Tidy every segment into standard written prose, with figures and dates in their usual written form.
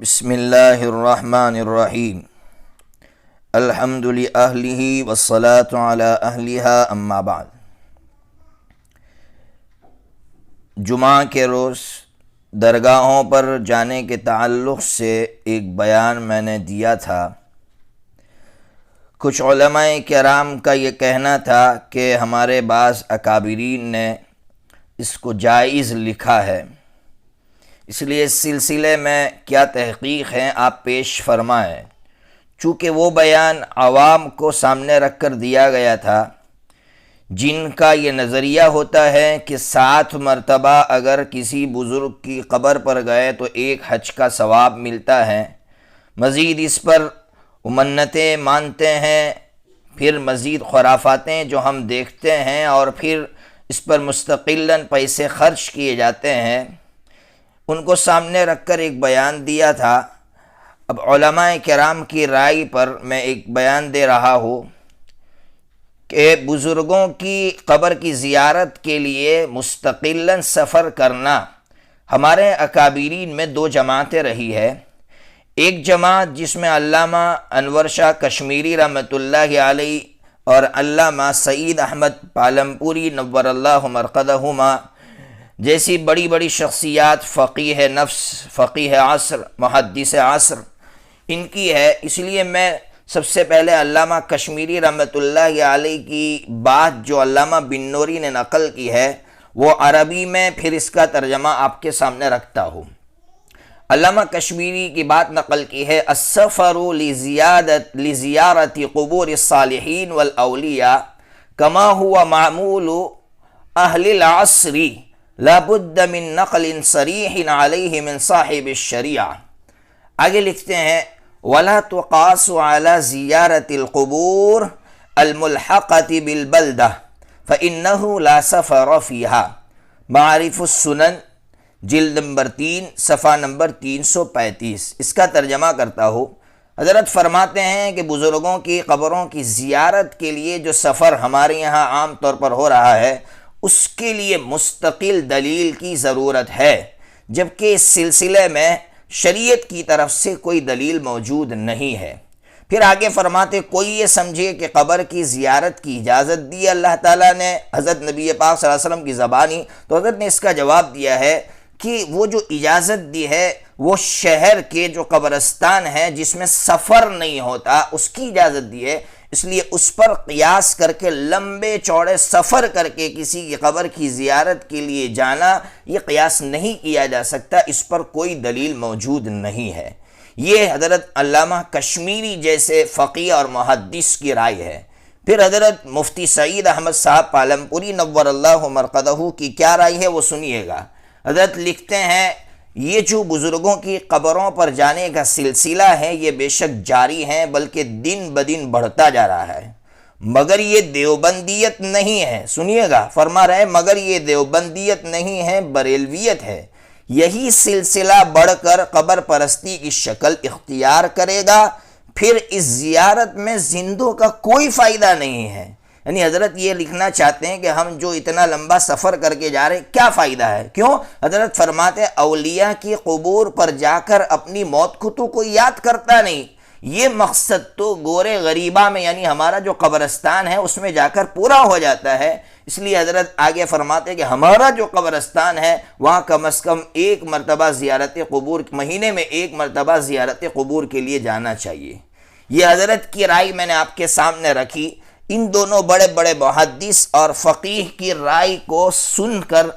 بسم اللہ الرحمن الرحیم الحمد للہ والصلاة علی اہلہا اما بعد۔ جمعہ کے روز درگاہوں پر جانے کے تعلق سے ایک بیان میں نے دیا تھا۔ کچھ علماء کرام کا یہ کہنا تھا کہ ہمارے بعض اکابرین نے اس کو جائز لکھا ہے، اس لیے اس سلسلے میں کیا تحقیق ہیں آپ پیش فرمائیں۔ چونکہ وہ بیان عوام کو سامنے رکھ کر دیا گیا تھا جن کا یہ نظریہ ہوتا ہے کہ 7 مرتبہ اگر کسی بزرگ کی قبر پر گئے تو ایک حج کا ثواب ملتا ہے، مزید اس پر منتیں مانتے ہیں، پھر مزید خرافاتیں جو ہم دیکھتے ہیں اور پھر اس پر مستقلاً پیسے خرچ کیے جاتے ہیں، ان کو سامنے رکھ کر ایک بیان دیا تھا۔ اب علماء کرام کی رائے پر میں ایک بیان دے رہا ہوں کہ بزرگوں کی قبر کی زیارت کے لیے مستقلاً سفر کرنا ہمارے اکابرین میں 2 جماعتیں رہی ہے۔ ایک جماعت جس میں علامہ انور شاہ کشمیری رحمۃ اللہ علیہ اور علامہ سعید احمد پالمپوری نور اللہ مرقدہما جیسی بڑی بڑی شخصیات، فقیہ نفس، فقیہ عصر، محدث عصر، ان کی ہے۔ اس لیے میں سب سے پہلے علامہ کشمیری رحمۃ اللہ علیہ کی بات جو علامہ بن نوری نے نقل کی ہے وہ عربی میں پھر اس کا ترجمہ آپ کے سامنے رکھتا ہوں۔ علامہ کشمیری کی بات نقل کی ہے: السفر لزیارت قبور الصالحین والاولیاء کما هو معمول اہل العصر لا بد من نقل صریح علیہ من صاحب الشریعہ۔ آگے لکھتے ہیں: ولا تقاس على زیارت القبور الملحقة بالبلدہ فإنه لا سفر فيها۔ معارف السنن جلد نمبر 3 صفحہ نمبر 335۔ اس کا ترجمہ کرتا ہوں۔ حضرت فرماتے ہیں کہ بزرگوں کی قبروں کی زیارت کے لیے جو سفر ہمارے یہاں عام طور پر ہو رہا ہے اس کے لیے مستقل دلیل کی ضرورت ہے، جبکہ اس سلسلے میں شریعت کی طرف سے کوئی دلیل موجود نہیں ہے۔ پھر آگے فرماتے: کوئی یہ سمجھے کہ قبر کی زیارت کی اجازت دی اللہ تعالیٰ نے حضرت نبی پاک صلی اللہ علیہ وسلم کی زبانی، تو حضرت نے اس کا جواب دیا ہے کہ وہ جو اجازت دی ہے وہ شہر کے جو قبرستان ہے جس میں سفر نہیں ہوتا اس کی اجازت دی ہے، اس لیے اس پر قیاس کر کے لمبے چوڑے سفر کر کے کسی کی قبر کی زیارت کے لیے جانا یہ قیاس نہیں کیا جا سکتا، اس پر کوئی دلیل موجود نہیں ہے۔ یہ حضرت علامہ کشمیری جیسے فقیہ اور محدث کی رائے ہے۔ پھر حضرت مفتی سعید احمد صاحب پالمپوری نور اللہ مرقدہ کی کیا رائے ہے وہ سنیے گا۔ حضرت لکھتے ہیں: یہ جو بزرگوں کی قبروں پر جانے کا سلسلہ ہے یہ بے شک جاری ہے، بلکہ دن بدن بڑھتا جا رہا ہے، مگر یہ دیوبندیت نہیں ہے۔ سنیے گا، فرما رہے مگر یہ دیوبندیت نہیں ہے، بریلویت ہے۔ یہی سلسلہ بڑھ کر قبر پرستی کی شکل اختیار کرے گا، پھر اس زیارت میں زندوں کا کوئی فائدہ نہیں ہے۔ یعنی حضرت یہ لکھنا چاہتے ہیں کہ ہم جو اتنا لمبا سفر کر کے جا رہے ہیں کیا فائدہ ہے؟ کیوں؟ حضرت فرماتے ہیں اولیاء کی قبور پر جا کر اپنی موت کو تو کوئی یاد کرتا نہیں، یہ مقصد تو گورے غریبہ میں یعنی ہمارا جو قبرستان ہے اس میں جا کر پورا ہو جاتا ہے۔ اس لیے حضرت آگے فرماتے ہیں کہ ہمارا جو قبرستان ہے وہاں کم از کم 1 مرتبہ زیارت قبور، مہینے میں 1 مرتبہ زیارت قبور کے لیے جانا چاہیے۔ یہ حضرت کی رائے میں نے آپ کے سامنے رکھی۔ ان دونوں بڑے بڑے محدث اور فقیہ کی رائے کو سن کر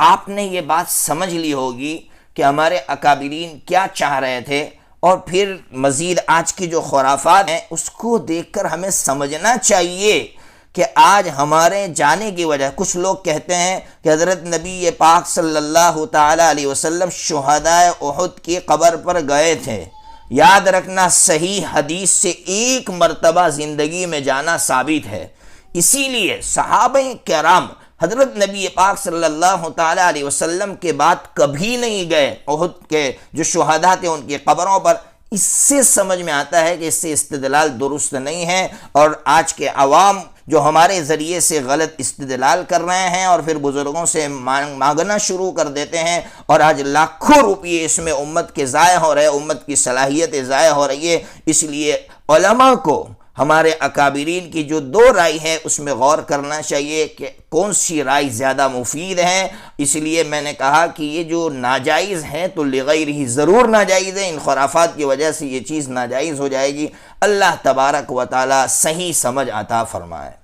آپ نے یہ بات سمجھ لی ہوگی کہ ہمارے اکابرین کیا چاہ رہے تھے، اور پھر مزید آج کی جو خرافات ہیں اس کو دیکھ کر ہمیں سمجھنا چاہیے کہ آج ہمارے جانے کی وجہ کچھ لوگ کہتے ہیں کہ حضرت نبی پاک صلی اللہ تعالیٰ علیہ وسلم شہدائے احد کی قبر پر گئے تھے۔ یاد رکھنا، صحیح حدیث سے 1 مرتبہ زندگی میں جانا ثابت ہے۔ اسی لیے صحابہ کرام حضرت نبی پاک صلی اللہ تعالیٰ علیہ وسلم کے بعد کبھی نہیں گئے احد کے جو شہداء تھے ان کی قبروں پر۔ اس سے سمجھ میں آتا ہے کہ اس سے استدلال درست نہیں ہے، اور آج کے عوام جو ہمارے ذریعے سے غلط استدلال کر رہے ہیں اور پھر بزرگوں سے مانگنا شروع کر دیتے ہیں، اور آج لاکھوں روپیے اس میں امت کے ضائع ہو رہے، امت کی صلاحیتیں ضائع ہو رہی ہے۔ اس لیے علماء کو ہمارے اکابرین کی جو دو رائے ہے اس میں غور کرنا چاہیے کہ کون سی رائے زیادہ مفید ہے۔ اس لیے میں نے کہا کہ یہ جو ناجائز ہیں تو لغیر ہی ضرور ناجائز ہے، ان خرافات کی وجہ سے یہ چیز ناجائز ہو جائے گی۔ اللہ تبارک و تعالی صحیح سمجھ عطا فرمائے۔